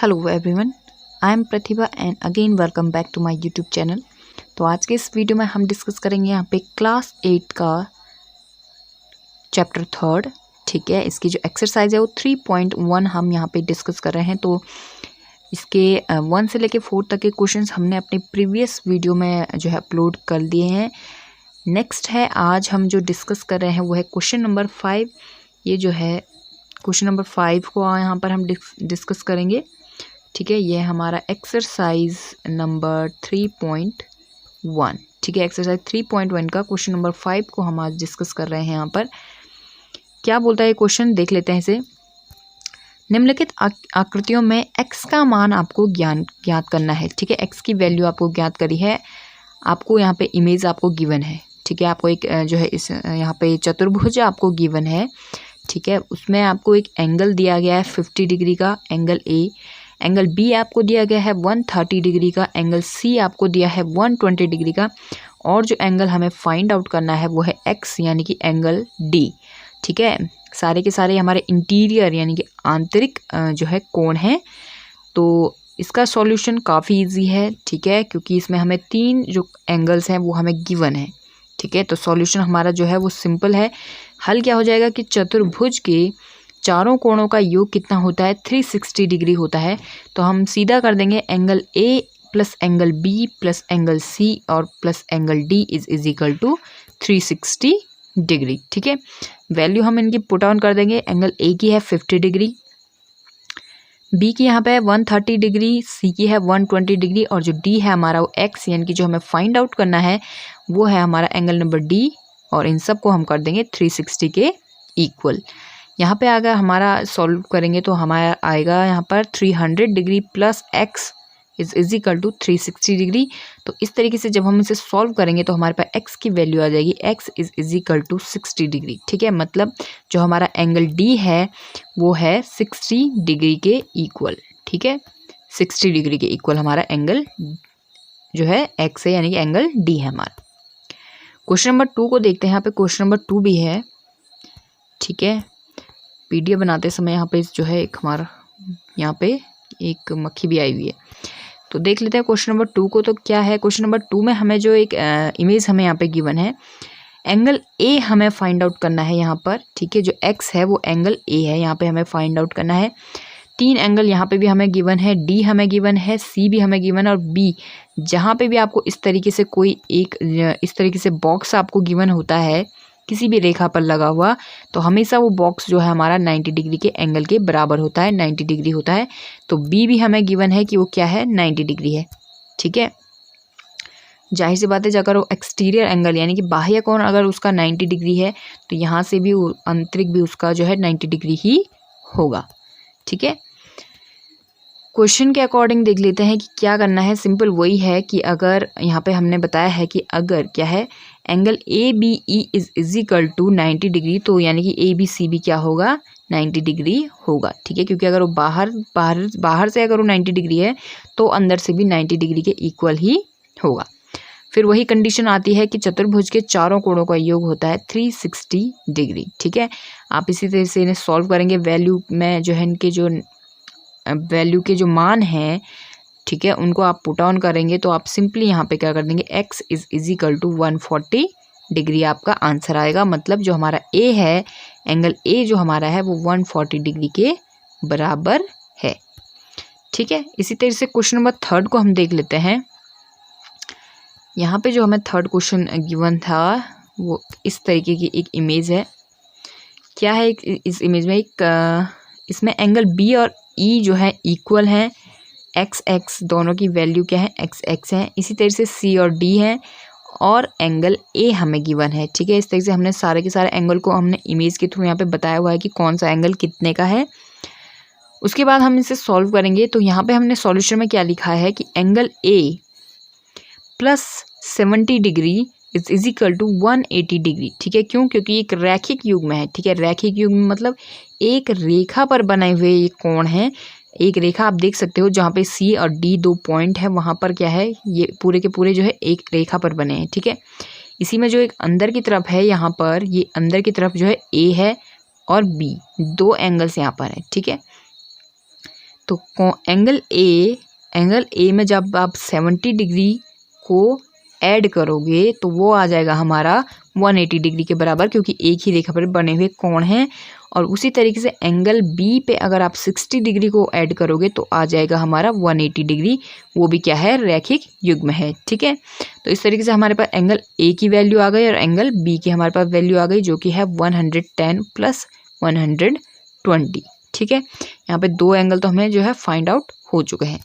Hello everyone, I am Pratibha and again welcome back to my YouTube channel. तो आज के इस वीडियो में हम डिस्कस करेंगे यहाँ पे क्लास 8 का चैप्टर 3। ठीक है, इसकी जो एक्सरसाइज है वो 3.1 हम यहाँ पे डिस्कस कर रहे हैं। तो इसके 1 से लेके 4 तक के क्वेश्चंस हमने अपने प्रीवियस वीडियो में जो है अपलोड कर दिए हैं। नेक्स्ट है आज हम जो डिस्कस कर रहे हैं वो है क्वेश्चन नंबर 5। ये जो है क्वेश्चन नंबर 5 को यहाँ पर हम डिस्कस करेंगे। ठीक है, ये हमारा एक्सरसाइज नंबर 3.1। ठीक है, एक्सरसाइज 3.1 का क्वेश्चन नंबर 5 को हम आज डिस्कस कर रहे हैं। यहाँ पर क्या बोलता है क्वेश्चन, देख लेते हैं इसे। निम्नलिखित आकृतियों में x का मान आपको ज्ञात करना है। ठीक है, x की वैल्यू आपको ज्ञात करी है, आपको यहाँ पे इमेज आपको गिवन है। ठीक है, आपको एक जो है इस यहाँ पे चतुर्भुज आपको गिवन है। ठीक है, उसमें आपको एक एंगल दिया गया है 50 डिग्री का, एंगल ए। एंगल बी आपको दिया गया है 130 डिग्री का, एंगल सी आपको दिया है 120 डिग्री का, और जो एंगल हमें फाइंड आउट करना है वो है एक्स यानी कि एंगल डी। ठीक है, सारे के सारे हमारे इंटीरियर यानी कि आंतरिक जो है कोण है। तो इसका सॉल्यूशन काफ़ी इजी है। ठीक है, क्योंकि इसमें हमें 3 जो एंगल्स हैं वो हमें गिवन है। ठीक है, तो सॉल्यूशन हमारा जो है वो सिंपल है। हल क्या हो जाएगा कि चतुर्भुज के चारों कोणों का योग कितना होता है, 360 डिग्री होता है। तो हम सीधा कर देंगे angle A plus angle B plus angle C और plus angle D is equal to 360 degree. ठीक है, वैल्यू हम इनकी पुट ऑन कर देंगे। एंगल ए की है 50 डिग्री, बी की यहाँ पे है 130 डिग्री, सी की है 120 डिग्री, और जो डी है हमारा वो एक्स यानी कि जो हमें फाइंड आउट करना है वो है हमारा एंगल नंबर डी, और इन सब को हम कर देंगे 360 के इक्वल। यहाँ पे अगर हमारा सॉल्व करेंगे तो हमारा आएगा यहाँ पर 300 degree plus x is equal to 360 degree. तो इस तरीके से जब हम इसे सॉल्व करेंगे तो हमारे पास एक्स की वैल्यू आ जाएगी, x is equal to 60 degree. ठीक है, मतलब जो हमारा एंगल डी है वो है 60 डिग्री के इक्वल। ठीक है, 60 डिग्री के इक्वल हमारा एंगल जो है एक्स है यानी कि एंगल डी है हमारा। क्वेश्चन नंबर 2 को देखते हैं। यहाँ पे क्वेश्चन नंबर 2 भी है। ठीक है, पीडीएफ बनाते समय यहाँ पे जो है एक हमारा यहाँ पे एक मक्खी भी आई हुई है। तो देख लेते हैं क्वेश्चन नंबर 2 को। तो क्या है क्वेश्चन नंबर 2 में हमें जो एक इमेज हमें यहाँ पे गिवन है, एंगल ए हमें फाइंड आउट करना है यहाँ पर। ठीक है, जो एक्स है वो एंगल ए है, यहाँ पे हमें फाइंड आउट करना है। 3 एंगल यहाँ पे भी हमें गिवन है, डी हमें गिवन है, सी भी हमें गिवन है, और बी जहाँ पे भी आपको इस तरीके से कोई एक इस तरीके से बॉक्स आपको गिवन होता है किसी भी रेखा पर लगा हुआ, तो हमेशा वो बॉक्स जो है हमारा 90 डिग्री के एंगल के बराबर होता है, 90 डिग्री होता है। तो बी भी हमें गिवन है कि वो क्या है, 90 डिग्री है। ठीक है, जाहिर सी बात है अगर वो एक्सटीरियर एंगल यानी कि बाह्य कोण अगर उसका 90 डिग्री है तो यहाँ से भी आंतरिक भी उसका जो है 90 डिग्री ही होगा। ठीक है, क्वेश्चन के अकॉर्डिंग देख लेते हैं कि क्या करना है। सिंपल वही है कि अगर यहाँ पे हमने बताया है कि अगर क्या है angle A B E is equal to 90 degree, तो यानी कि ए बी सी भी क्या होगा, 90 डिग्री होगा। ठीक है, क्योंकि अगर वो बाहर से अगर वो 90 डिग्री है तो अंदर से भी 90 डिग्री के इक्वल ही होगा। फिर वही कंडीशन आती है कि चतुर्भुज के चारों कोणों का योग होता है 360 डिग्री। ठीक है, आप इसी तरह से इन्हें सॉल्व करेंगे। वैल्यू में जो है इनके जो वैल्यू के जो मान हैं, ठीक है, उनको आप पुट ऑन करेंगे तो आप सिंपली यहाँ पे क्या कर देंगे, x is equal to 140 degree आपका आंसर आएगा। मतलब जो हमारा a है, एंगल a जो हमारा है वो 140 डिग्री के बराबर है। ठीक है, इसी तरह से क्वेश्चन नंबर 3 को हम देख लेते हैं। यहाँ पे जो हमें 3rd क्वेश्चन गिवन था वो इस तरीके की एक इमेज है। क्या है इस इमेज में इसमें एंगल बी और ई जो है इक्वल हैं, एक्स एक्स दोनों की वैल्यू क्या है, एक्स एक्स है। इसी तरह से सी और डी है, और एंगल ए हमें गिवन है। ठीक है, इस तरह से हमने सारे के सारे एंगल को हमने इमेज के थ्रू यहाँ पे बताया हुआ है कि कौन सा एंगल कितने का है। उसके बाद हम इसे सॉल्व करेंगे। तो यहाँ पे हमने सॉल्यूशन में क्या लिखा है कि angle A plus 70 degree is equal to 180 degree. ठीक है, क्यों, क्योंकि एक रैखिक युग्म है। ठीक है, रैखिक युग्म मतलब एक रेखा पर बने हुए ये कोण है। एक रेखा आप देख सकते हो जहाँ पे सी और डी 2 पॉइंट है, वहाँ पर क्या है, ये पूरे के पूरे जो है एक रेखा पर बने हैं। ठीक है, इसी में जो एक अंदर की तरफ है, यहाँ पर ये अंदर की तरफ जो है ए है और बी, 2 एंगल्स यहाँ पर है। ठीक है, तो एंगल ए में जब आप 70 डिग्री को ऐड करोगे तो वो आ जाएगा हमारा 180 डिग्री के बराबर, क्योंकि एक ही रेखा पर बने हुए कोण हैं। और उसी तरीके से एंगल बी पे अगर आप 60 डिग्री को ऐड करोगे तो आ जाएगा हमारा 180 डिग्री, वो भी क्या है, रैखिक युग्म है। ठीक है, तो इस तरीके से हमारे पास एंगल ए की वैल्यू आ गई और एंगल बी की हमारे पास वैल्यू आ गई, जो कि है 110 प्लस 120। ठीक है, यहाँ पे दो एंगल तो हमें जो है फाइंड आउट हो चुके हैं।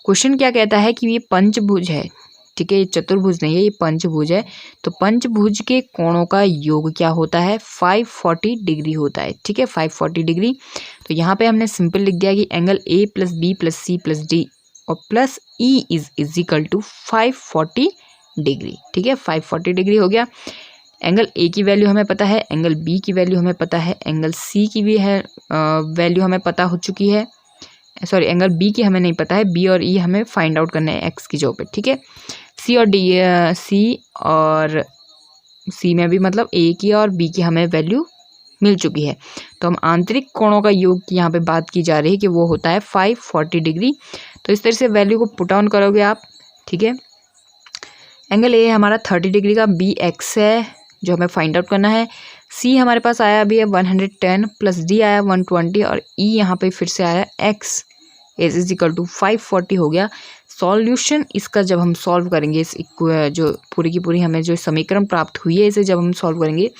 क्वेश्चन क्या कहता है कि ये पंचभुज है। ठीक है, ये चतुर्भुज नहीं है, ये पंचभुज है। तो पंचभुज के कोणों का योग क्या होता है, 540 डिग्री होता है। ठीक है, 540 डिग्री। तो यहाँ पे हमने सिंपल लिख दिया कि angle A plus B plus C plus D और plus E is equal to 540 degree. ठीक है, 540 डिग्री हो गया। एंगल ए की वैल्यू हमें पता है, एंगल बी की वैल्यू हमें पता है, एंगल सी की भी है वैल्यू हमें पता हो चुकी है। सॉरी, एंगल बी की हमें नहीं पता है, बी और ई हमें फाइंड आउट करना है एक्स की जगह पे। ठीक है, सी और सी में भी मतलब ए की और बी की हमें वैल्यू मिल चुकी है। तो हम आंतरिक कोणों का योग की यहाँ पे बात की जा रही है कि वो होता है 540 डिग्री। तो इस तरह से वैल्यू को पुट ऑन करोगे आप। ठीक है, एंगल ए हमारा 30 डिग्री का, बी एक्स है जो हमें फाइंड आउट करना है। सी हमारे पास आया अभी है 110 प्लस डी आया 120 और ई यहाँ पे फिर से आया एक्स इज इक्वल टू 540 हो गया। सॉल्यूशन इसका जब हम सॉल्व करेंगे, इस जो पूरी की पूरी हमें जो समीकरण प्राप्त हुई है, इसे जब हम सॉल्व करेंगे,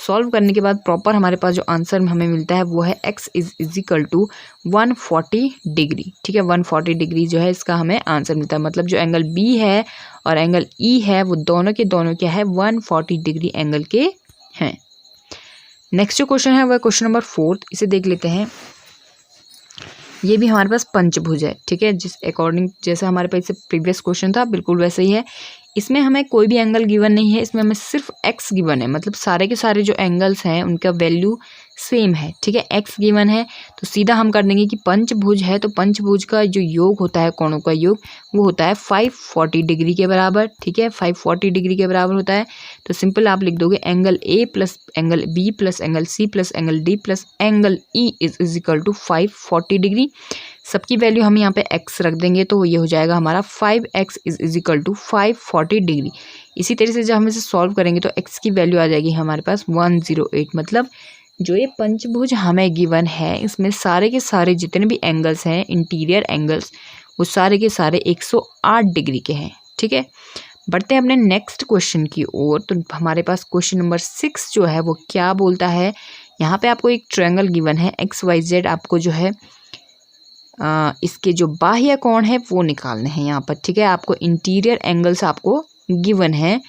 सॉल्व करने के बाद प्रॉपर हमारे पास जो आंसर हमें मिलता है वो है x is equal to 140 degree. ठीक है, 140 डिग्री जो है इसका हमें आंसर मिलता है। मतलब जो एंगल बी है और एंगल ई है वो दोनों के दोनों क्या है, 140 डिग्री एंगल के हैं। नेक्स्ट जो क्वेश्चन है वह क्वेश्चन नंबर 4, इसे देख लेते हैं। ये भी हमारे पास पंचभुज है। ठीक है, जिस अकॉर्डिंग जैसा हमारे पास प्रीवियस क्वेश्चन था बिल्कुल वैसे ही है। इसमें हमें कोई भी एंगल गिवन नहीं है, इसमें हमें सिर्फ एक्स गिवन है। मतलब सारे के सारे जो एंगल्स हैं उनका वैल्यू सेम है। ठीक है, एक्स गिवन है तो सीधा हम कर देंगे कि पंचभुज है तो पंचभुज का जो योग होता है, कोणों का योग, वो होता है 540 डिग्री के बराबर। ठीक है, 540 डिग्री के बराबर होता है। तो सिंपल आप लिख दोगे angle A plus angle B plus angle C plus angle D plus angle E is equal to 540 degree. सबकी वैल्यू हम यहाँ पे x रख देंगे तो ये हो जाएगा हमारा 5x is equal to 540 degree. इसी तरह से जब हम इसे सॉल्व करेंगे तो x की वैल्यू आ जाएगी हमारे पास 108। मतलब जो ये पंचभुज हमें गिवन है इसमें सारे के सारे जितने भी एंगल्स हैं, इंटीरियर एंगल्स, वो सारे के सारे 108 डिग्री के हैं। ठीक है, बढ़ते हैं अपने नेक्स्ट क्वेश्चन की ओर। तो हमारे पास क्वेश्चन नंबर 6 जो है वो क्या बोलता है, यहाँ पे आपको एक ट्रायंगल गिवन है XYZ, आपको जो है इसके जो बाह्य कोण है वो निकालने हैं यहाँ पर। ठीक है, आपको इंटीरियर एंगल्स आपको गिवन है,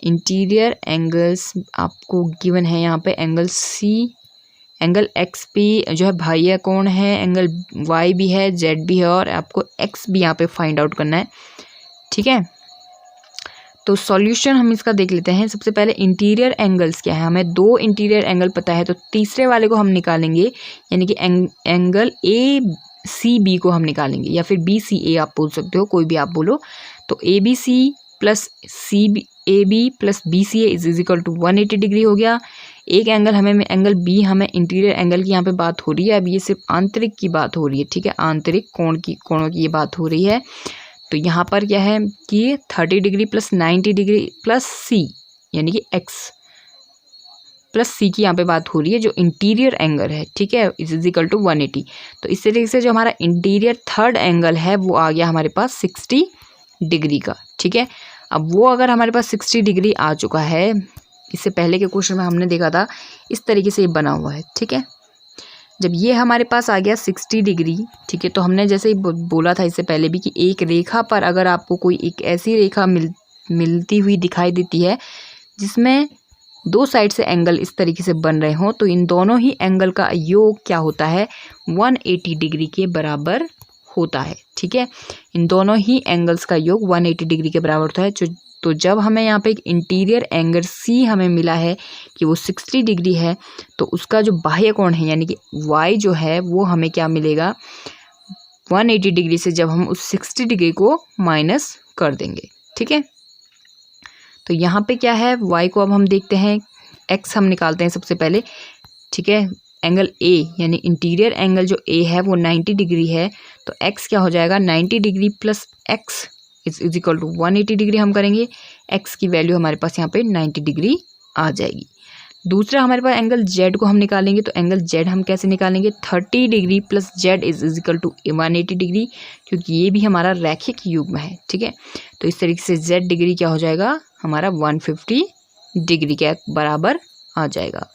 इंटीरियर एंगल्स आपको गिवन है यहाँ पे। एंगल सी, एंगल एक्स भी जो है बाह्य कोण है, एंगल वाई भी है, जेड भी है और आपको एक्स भी यहाँ पे फाइंड आउट करना है। ठीक है, तो सॉल्यूशन हम इसका देख लेते हैं। सबसे पहले इंटीरियर एंगल्स क्या है, हमें दो इंटीरियर एंगल पता है तो तीसरे वाले को हम निकालेंगे, यानी कि एंगल ए सी बी को हम निकालेंगे, या फिर बी सी ए आप बोल सकते हो, कोई भी आप बोलो। तो A B C plus C B A B plus B C A is equal to 180 degree हो गया। एक एंगल हमें एंगल बी, हमें इंटीरियर एंगल की यहाँ पे बात हो रही है, अब ये सिर्फ आंतरिक की बात हो रही है। ठीक है, आंतरिक कोणों की ये बात हो रही है। तो यहाँ पर क्या है कि 30 डिग्री प्लस 90 डिग्री प्लस सी, यानी कि एक्स प्लस सी की यहाँ पे बात हो रही है जो इंटीरियर एंगल है। ठीक है, इज इक्वल टू 180। तो इस तरीके से जो हमारा इंटीरियर थर्ड एंगल है वो आ गया हमारे पास 60 डिग्री का। ठीक है, अब वो अगर हमारे पास 60 डिग्री आ चुका है, इससे पहले के क्वेश्चन में हमने देखा था इस तरीके से ये बना हुआ है। ठीक है, जब ये हमारे पास आ गया 60 डिग्री, ठीक है, तो हमने जैसे ही बोला था इससे पहले भी कि एक रेखा पर अगर आपको कोई एक ऐसी रेखा मिलती हुई दिखाई देती है जिसमें दो साइड से एंगल इस तरीके से बन रहे हों, तो इन दोनों ही एंगल का योग क्या होता है, 180 डिग्री के बराबर होता है। ठीक है, इन दोनों ही एंगल्स का योग 180 डिग्री के बराबर होता है। तो जब हमें यहाँ पे एक इंटीरियर एंगल सी हमें मिला है कि वो 60 डिग्री है, तो उसका जो बाह्य कोण है यानी कि वाई जो है वो हमें क्या मिलेगा, 180 डिग्री से जब हम उस 60 डिग्री को माइनस कर देंगे। ठीक है, तो यहाँ पे क्या है, y को अब हम देखते हैं, x हम निकालते हैं सबसे पहले। ठीक है, एंगल ए यानी इंटीरियर एंगल जो ए है वो 90 डिग्री है, तो एक्स क्या हो जाएगा 90 degree plus x is equal to 180 degree हम करेंगे। एक्स की वैल्यू हमारे पास यहाँ पे 90 डिग्री आ जाएगी। दूसरा हमारे पास एंगल जेड को हम निकालेंगे, तो एंगल जेड हम कैसे निकालेंगे 30 degree plus Z is equal to 180 degree, क्योंकि ये भी हमारा रैखिक युग्म है, ठीक है। तो इस तरीके से जेड डिग्री क्या हो जाएगा हमारा 150 डिग्री के बराबर आ जाएगा।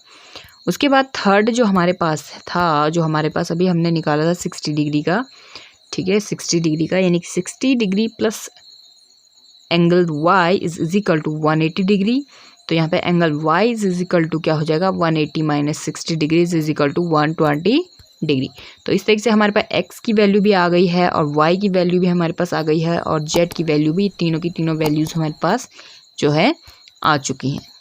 उसके बाद थर्ड जो हमारे पास था, जो हमारे पास अभी हमने निकाला था 60 डिग्री का, ठीक है, 60 डिग्री का यानी कि 60 degree plus angle Y is equal to 180 degree. तो यहाँ पे angle Y is equal to क्या हो जाएगा 180 minus 60 degree is equal to 120 degree. तो इस तरीके से हमारे पास एक्स की वैल्यू भी आ गई है और वाई की वैल्यू भी हमारे पास आ गई है और जेड की वैल्यू भी, तीनों की तीनों वैल्यूज़ हमारे पास जो है आ चुकी हैं।